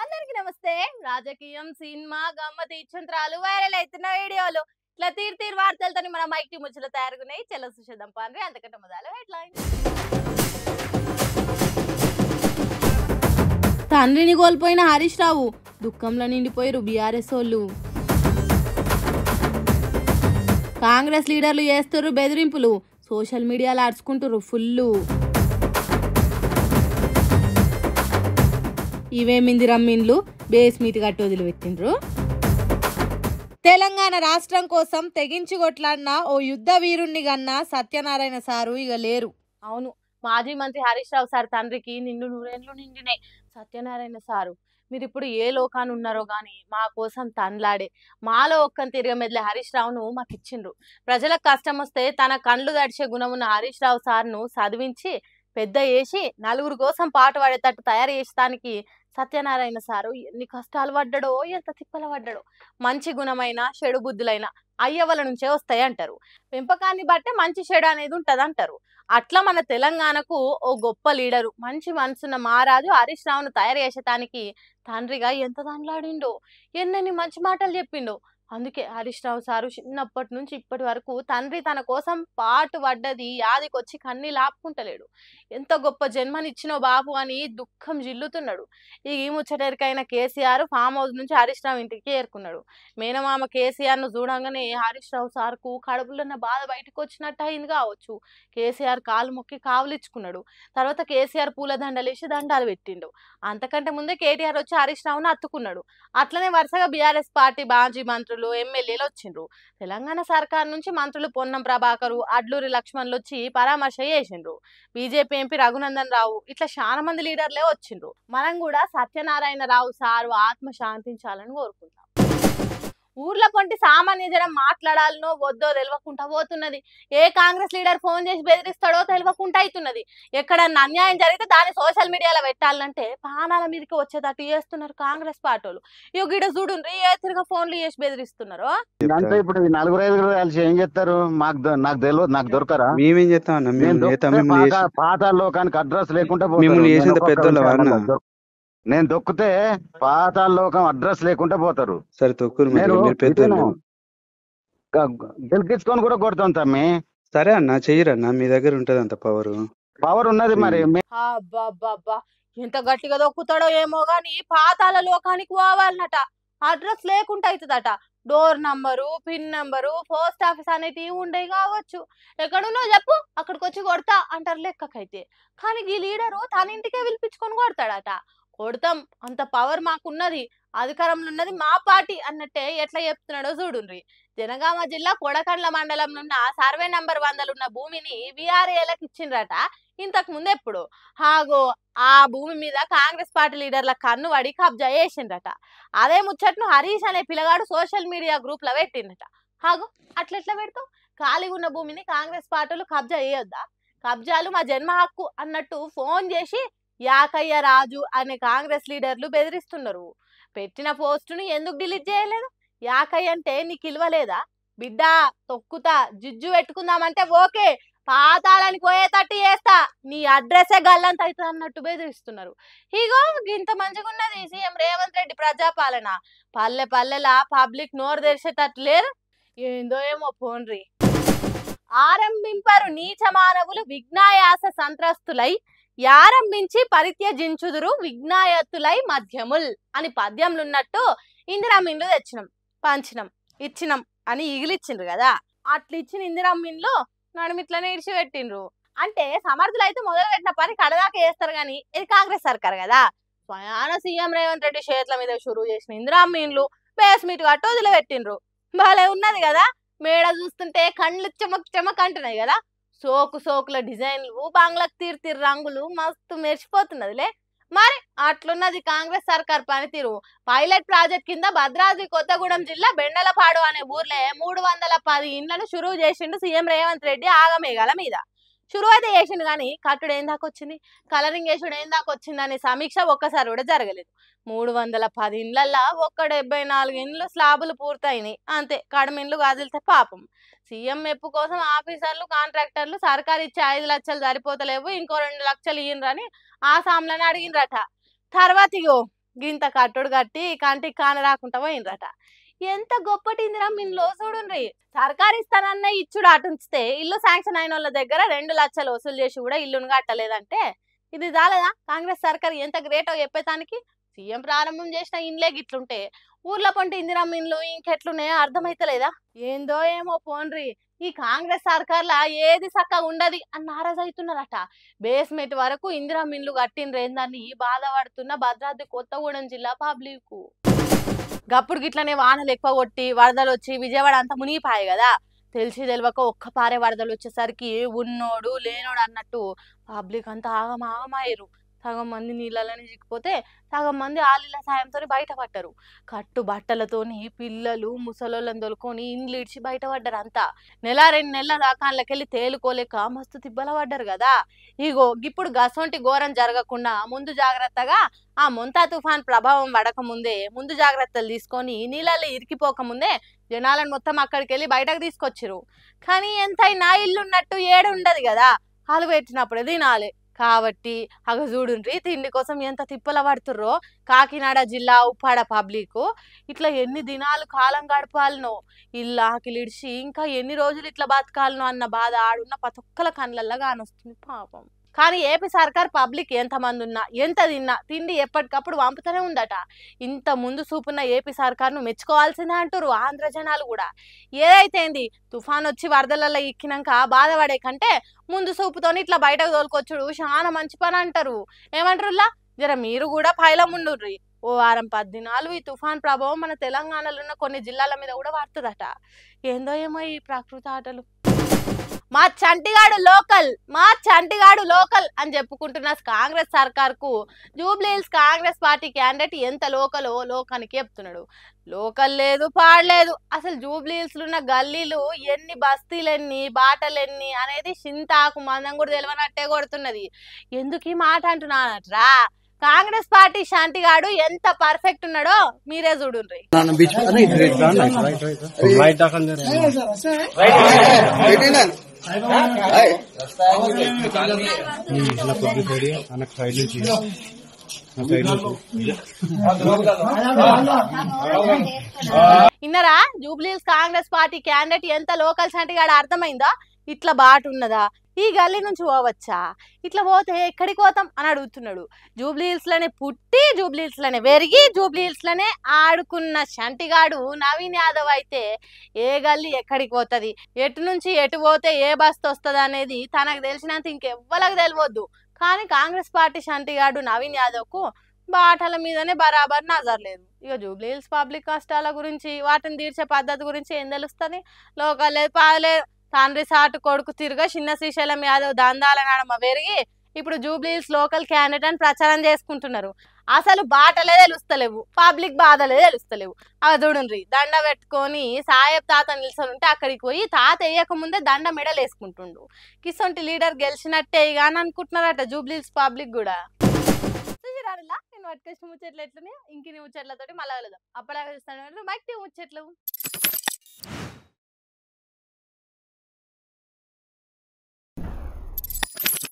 అందరికి నమస్తే. రాజకీయం, సినిమా, గమ్మతి, ఇచ్చంత్రాలు, వైరల్ అవుతున్న వీడియోలు ఇట్లా తీరు వార్తలతో మన మైక్ ముచ్చలు తయారుగున్నాయి. చెల్ల సుషేదం పాండ్రి అంతకంటే మొదలు హెడ్లైన్. తండ్రిని కోల్పోయిన హరీష్ రావు దుఃఖంలో నిండిపోయారు బీఆర్ఎస్ వాళ్ళు. కాంగ్రెస్ లీడర్లు చేస్తారు బెదిరింపులు, సోషల్ మీడియాలో అరుచుకుంటారు ఫుల్లు. ఇవేమింది రమ్మిన్లు బేస్ మీట్ గట్టి వదిలిపెట్టిండ్రు. తెలంగాణ రాష్ట్రం కోసం తెగించి కొట్లాడిన ఓ యుద్ధ వీరుణ్ణి గన్న సత్యనారాయణ సారు ఇక లేరు. అవును, మాజీ మంత్రి హరీష్ రావు సార్ తండ్రికి నిండు నూరేళ్లు నిండినాయి. సత్యనారాయణ సారు మీరు ఇప్పుడు ఏ లోకాన్ని ఉన్నారో గాని మా కోసం తన్లాడే మాలో ఒక్కని తిరిగి మెదిలే హరీష్ రావును మాకు ఇచ్చిండ్రు. ప్రజలకు కష్టం వస్తే తన కండ్లు దడిచే గుణమున్న హరీష్ రావు సార్ను చదివించి పెద్ద చేసి నలుగురు కోసం పాట పాడేటట్టు తయారు చేసడానికి సత్యనారాయణ సారు ఎన్ని కష్టాలు పడ్డాడో, ఎంత తిప్పలు పడ్డాడో. మంచి గుణమైన చెడు బుద్ధులైన అయ్యవల నుంచే వస్తాయి అంటారు. పెంపకాన్ని బట్టే మంచి చెడు అనేది ఉంటది అంటారు. అట్లా మన తెలంగాణకు ఓ గొప్ప లీడరు, మంచి మనసున్న మహారాజు హరీష్ రావును తయారు చేసేటానికి తండ్రిగా ఎంత దానిలాడిండో, ఎన్నెన్ని మంచి మాటలు చెప్పిండో. అందుకే హరీష్ రావు సారు చిన్నప్పటి నుంచి ఇప్పటి వరకు తండ్రి తన కోసం పాటు పడ్డది యాదికొచ్చి కన్నీ లాపుకుంటలేడు. ఎంత గొప్ప జన్మనిచ్చినో బాబు అని దుఃఖం జిల్లుతున్నాడు. ఈ ముచ్చటరికైన కేసీఆర్ ఫామ్ హౌస్ నుంచి హరీష్ రావు ఇంటికి చేరుకున్నాడు. మేనమామ కేసీఆర్ ను చూడంగానే హరీష్ రావు సార్కు కడుపులో ఉన్న బాధ బయటకు వచ్చినట్టు అయింది కావచ్చు. కేసీఆర్ కాలు మొక్కి కావులిచ్చుకున్నాడు. తర్వాత కేసీఆర్ పూల దండలేసి దండాలు పెట్టిండు. అంతకంటే ముందే కేటీఆర్ వచ్చి హరీష్ రావును అత్తుకున్నాడు. అట్లనే వరుసగా బీఆర్ఎస్ పార్టీ మాజీ మంత్రులు, ఎమ్మెల్యేలు వచ్చిండ్రు. తెలంగాణ సర్కార్ నుంచి మంత్రులు పొన్నం ప్రభాకరు, అడ్లూరి లక్ష్మణ్లు వచ్చి పరామర్శ చేసిండ్రు. బీజేపీ ఎంపీ రఘునందన్ రావు ఇట్లా చాలా మంది లీడర్లే వచ్చిండ్రు. మనం కూడా సత్యనారాయణ రావు సారు ఆత్మ శాంతించాలని కోరుకుంటాం. ఊర్ల పొంటి సామాన్య జనం మాట్లాడాలనో వద్దో తెలియకుండా పోతున్నది. ఏ కాంగ్రెస్ లీడర్ ఫోన్ చేసి బెదిరిస్తాడో తెలియకుండా అవుతున్నది. ఎక్కడన్నా అన్యాయం జరిగితే దాన్ని సోషల్ మీడియాలో పెట్టాలంటే ప్రాణాల మీదకి వచ్చేటట్టు చేస్తున్నారు కాంగ్రెస్ పార్టీలు. గిడ చూడుండ్రి ఏ తిరిగా ఫోన్లు చేసి బెదిరిస్తున్నారు. అంటే ఇప్పుడు నలుగురు ఐదుగురు కలిసి ఏం చేస్తారు? నాకు తెలియదు, నాకు దొరకరా? మేమేం చేస్తాం? పాతాల లోకానికి అడ్రస్ లేకుండా నేను దొక్కితే పాతాల లోకం అడ్రస్ లేకుండా పోతారు. సరే తొక్కురు, గెలిపించుకొని కూడా కొడతాం తమ్మి. సరే అన్న, చెయ్యరన్న, మీ దగ్గర ఉంటది అంత పవర్ ఉన్నది. మరి అబ్బా ఎంత గట్టిగా దొక్కుతాడో ఏమో గాని పాతాల లోకానికి పోవాలన్నట. అడ్రస్ లేకుండా అవుతుందట. Door number, pin number, post office అనేటివి ఉండేవి కావచ్చు. ఎక్కడున్నో చెప్పు, అక్కడికి వచ్చి కొడతా అంటారు లెక్కకైతే. కానీ ఈ లీడరు తన ఇంటికే పిలిపించుకొని కొడతాడట. కొడతాం, అంత పవర్ మాకున్నది, అధికారంలో ఉన్నది మా పార్టీ అన్నట్టే ఎట్లా చెప్తున్నాడో చూడుండ్రి. జనగామ జిల్లా కొడకండ్ల మండలం ఉన్న సర్వే నంబర్ 100 ఉన్న భూమిని వీఆర్ఏలకు ఇచ్చిండ్రట. ఇంతకు ముందు ఎప్పుడు హాగో ఆ భూమి మీద కాంగ్రెస్ పార్టీ లీడర్ల కన్ను పడి కబ్జా చేసిండ్రట. అదే ముచ్చట్ను హరీష్ అనే పిల్లగాడు సోషల్ మీడియా గ్రూప్ లో పెట్టిండట. హాగో అట్లెట్లా పెడతాం? ఖాళీగా ఉన్న భూమిని కాంగ్రెస్ పార్టీలు కబ్జా చేయొద్దా? కబ్జాలు మా జన్మ హక్కు అన్నట్టు ఫోన్ చేసి యాకయ్య రాజు అనే కాంగ్రెస్ లీడర్లు బెదిరిస్తున్నారు. పెట్టిన పోస్టును ఎందుకు డిలీట్ చేయలేదు? యాకయ్య అంటే నీకు ఇల్వలేదా బిడ్డ? తొక్కుతా, జిజ్జు పెట్టుకుందామంటే ఓకే, పాతాళానికి పోయేటట్టు చేస్తా, నీ అడ్రస్సే గల్లంత అవుతుంది అన్నట్టు బెదిరిస్తున్నారు. ఇగో ఇంత మంచిగా ఉన్నది సీఎం రేవంత్ రెడ్డి ప్రజాపాలన. పల్లె పల్లెలా పబ్లిక్ నోరు తెరిచేటట్టు లేదు. ఏందో ఏమో పోన్రి. ఆరంభింపరు నీచ మానవులు విఘ్నాయాస సంత్రస్తులై యారంభించి పరిత్యజించుదురు విఘ్నాయత్తులై మధ్యముల్ అని పద్యంలున్నట్టు ఇందిరామీన్లు తెచ్చినాం, పంచినాం, ఇచ్చినాం అని ఇగిలిచ్చిండ్రు కదా. అట్లా ఇచ్చిన ఇందిరామీన్లు నడుమిట్లనే ఇడిచిపెట్టిండ్రు. అంటే సమర్థులు అయితే మొదలు పెట్టిన పని కడదాకా చేస్తారు కానీ ఇది కాంగ్రెస్ సర్కార్ కదా. స్వయాన సీఎం రేవంత్ రెడ్డి చేతుల మీద షురువు చేసిన ఇందిరామీన్లు బేస్ మీట్ గట్టు వదిలిపెట్టిండ్రు. భలే ఉన్నది కదా. మేడ చూస్తుంటే కళ్ళు చెమక్ చెమక్ అంటున్నాయి కదా. సోకుల డిజైన్లు, బంగ్లాకు తీరు రంగులు మస్తు మెరిచిపోతున్నదిలే. మరి అట్లున్నది కాంగ్రెస్ సర్కార్ పనితీరు. పైలట్ ప్రాజెక్ట్ కింద భద్రాద్రి కొత్తగూడెం జిల్లా బెండలపాడు అనే ఊర్లే 310 ఇండ్లను షురువు చేసిండు సీఎం రేవంత్ రెడ్డి ఆగమేఘాల మీద. షురు అయితే చేసిండు కానీ కట్టుడు ఏం దాకా వచ్చింది, కలరింగ్ వేసుడు ఏం దాకా వచ్చింది అనే సమీక్ష ఒక్కసారి కూడా జరగలేదు. 310 ఇండ్లల్లా ఒక్క 74 ఇండ్లు స్లాబులు పూర్తయినాయి అంతే. కడమిండ్లు కదిలితే పాపం. సీఎం మెప్పు కోసం ఆఫీసర్లు కాంట్రాక్టర్లు సర్కారు ఇచ్చే 5 లక్షలు సరిపోతలేవు, ఇంకో 2 లక్షలు ఇయ్యండ్రని ఆసాంలను అడిగిండ్రట. తర్వాత ఇగో గింత కట్టుడు కట్టి కంటికి కాన రాకుండా పోయిండ్రట. ఎంత గొప్పటి ఇందిరా మీన్లో చూడుండ్రి. సర్కారు ఇస్తానన్న ఇచ్చుడు అటుంచితే ఇల్లు శాంక్షన్ అయిన వాళ్ళ దగ్గర 2 లక్షలు వసూలు చేసి కూడా ఇల్లును కట్టలేదంటే ఇది చాలదా కాంగ్రెస్ సర్కారు ఎంత గ్రేటో చెప్పేదానికి? సీఎం ప్రారంభం చేసిన ఇండ్లే గిట్లుంటే ఊర్లో పంటే ఇందిరా మీన్లు ఇంకెట్లున్నాయో అర్థమైతలేదా? ఏందో ఏమో పోన్రి, ఈ కాంగ్రెస్ సర్కార్లా ఏది చక్కగా ఉండదు అని నారాజు అవుతున్నారట. బేస్మెంట్ వరకు ఇందిరా మిన్లు కట్టిండ్రేందని బాధపడుతున్న భద్రాద్రి కొత్తగూడెం జిల్లా పబ్లిక్. గప్పుడు గిట్లనే వానలు ఎక్కువ కొట్టి వరదలు వచ్చి విజయవాడ అంతా మునిగిపోయాయి కదా. తెలిసి తెలియక ఒక్క పారే వరదలు వచ్చేసరికి ఉన్నోడు లేనోడు అన్నట్టు పబ్లిక్ అంతా ఆగమాగమయ్యారు. సగం మంది నీళ్ళలోనే చిక్కిపోతే సగం మంది ఆలీల సాయంతో బయటపడ్డారు. కట్టు బట్టలతోని పిల్లలు ముసలోళ్ళని దొలుకొని ఇండ్లు ఇడిచి బయటపడ్డారు అంతా. 1-2 నెలల దాకా అందులోకెళ్ళి తేలుకోలేక మస్తు తిబ్బల పడ్డారు కదా. ఇగో ఇప్పుడు గసొంటి ఘోరం జరగకుండా ముందు జాగ్రత్తగా ఆ మొంతా తుఫాన్ ప్రభావం పడకముందే ముందు జాగ్రత్తలు తీసుకొని నీళ్ళల్లో ఇరికిపోకముందే జనాలను మొత్తం అక్కడికి వెళ్ళి బయటకు తీసుకొచ్చిరు. కానీ ఎంతైనా ఇల్లు ఉన్నట్టు ఏడు ఉండదు కదా, వాళ్ళు పెట్టినప్పుడే తినాలి. కాబట్టి అగ చూడుండ్రి తిండి కోసం ఎంత తిప్పల పడుతుర్రో కాకినాడ జిల్లా ఉప్పాడ పబ్లిక్. ఇట్లా ఎన్ని దినాలు కాలం గడపాలనో, ఇల్లాకిలిడిచి ఇంకా ఎన్ని రోజులు ఇట్లా బతకాలనో అన్న బాధ ఆడున్న ప్రతి ఒక్కల కళ్ళల్లో కానొస్తుంది పాపం. కానీ ఏపీ సర్కార్ పబ్లిక్ ఎంతమంది ఉన్నా ఎంత తిన్నా తిండి ఎప్పటికప్పుడు పంపుతూనే ఉందట. ఇంత ముందు చూపున్న ఏపీ సర్కార్ను మెచ్చుకోవాల్సిందే అంటారు ఆంధ్ర జనాలు కూడా. ఏదైతేంది తుఫాన్ వచ్చి వరదలలో ఎక్కినాక బాధపడే కంటే ముందు చూపుతోని ఇట్లా బయటకు తోలుకొచ్చుడు చాలా మంచి పని అంటారు. ఏమంటారులా జర మీరు కూడా పైలం ఉండుర్రి. ఓ వారం 10 దినాలు ఈ తుఫాన్ ప్రభావం మన తెలంగాణలో ఉన్న కొన్ని జిల్లాల మీద కూడా పడుతుందట. ఏందో ఏమో ఈ ప్రకృతి ఆటలు. మా చంటిగాడు లోకల్ అని చెప్పుకుంటున్న కాంగ్రెస్ సర్కార్కు జూబ్లీహిల్స్ కాంగ్రెస్ పార్టీ క్యాండిడేట్ ఎంత లోకలో లోకానికి చెప్తున్నాడు. లోకల్ లేదు పాడలేదు, అసలు జూబ్లీహిల్స్ లో ఉన్న గల్లీలు ఎన్ని బస్తీలెన్ని బాటలెన్ని అనేది చింతాకు మందం కూడా తెలియనట్టే కొడుతున్నది. ఎందుకు ఈ మాట అంటున్నానట్రా, కాంగ్రెస్ పార్టీ శాంతిగాడు ఎంత పర్ఫెక్ట్ ఉన్నాడో మీరే చూడుండ్రి. ఇన్నరా జూబ్లీహిల్స్ కాంగ్రెస్ పార్టీ క్యాండిడేట్ ఎంత లోకల్ శాంతిగాడు అర్థమైందా? ఇట్లా బాట ఉన్నదా, ఈ గల్లీ నుంచి పోవచ్చా, ఇట్లా పోతే ఎక్కడికి పోతాం అని అడుగుతున్నాడు. జూబ్లీహిల్స్ లోనే పుట్టి జూబ్లీహిల్స్ లోనే పెరిగి జూబ్లీహిల్స్ లోనే ఆడుకున్న శంటిగాడు నవీన్ యాదవ్ అయితే ఏ గల్లీ ఎక్కడికి పోతుంది, ఎటు నుంచి ఎటు పోతే ఏ బస్తు వస్తుంది అనేది తనకు తెలిసినంత ఇంకెవ్వరికి తెలియవద్దు. కానీ కాంగ్రెస్ పార్టీ శంటిగాడు నవీన్ యాదవ్ కు బాటల మీదనే బరాబర్ నజర్ లేదు. ఇక జూబ్లీహిల్స్ పబ్లిక్ కష్టాల గురించి వాటిని తీర్చే పద్ధతి గురించి ఏం తెలుస్తుంది? లోకల్ లేదు పాదలేదు, తండ్రి సాటు కొడుకు తిరుగా చిన్న శ్రీశైలం యాదవ్ దందాల నడమ పెరిగి ఇప్పుడు జూబ్లీహిల్స్ లోకల్ క్యాండిడేట్ అని ప్రచారం చేసుకుంటున్నారు. అసలు బాటలే తెలుస్తలేవు, పబ్లిక్ బాధలే తెలుస్తలేవు. అవి చూడండి, దండ పెట్టుకొని సాయబ్ తాత నిల్చొని ఉంటే అక్కడికి పోయి తాత వేయక ముందే దండ మెడలు వేసుకుంటుండు. కిసొంటి లీడర్ గెలిచినట్టే ఇక అని అనుకుంటున్నారట జూబ్లీహిల్స్ పబ్లిక్ కూడా. నేను పట్టుకొచ్చిన ముచ్చట్లు ఎట్లనే ఇంకిని ముచ్చట్లతోటి మళ్ళా కలుద్దాం. అప్పటిదాకా చూస్తాను మైక్ ముచ్చట్లు.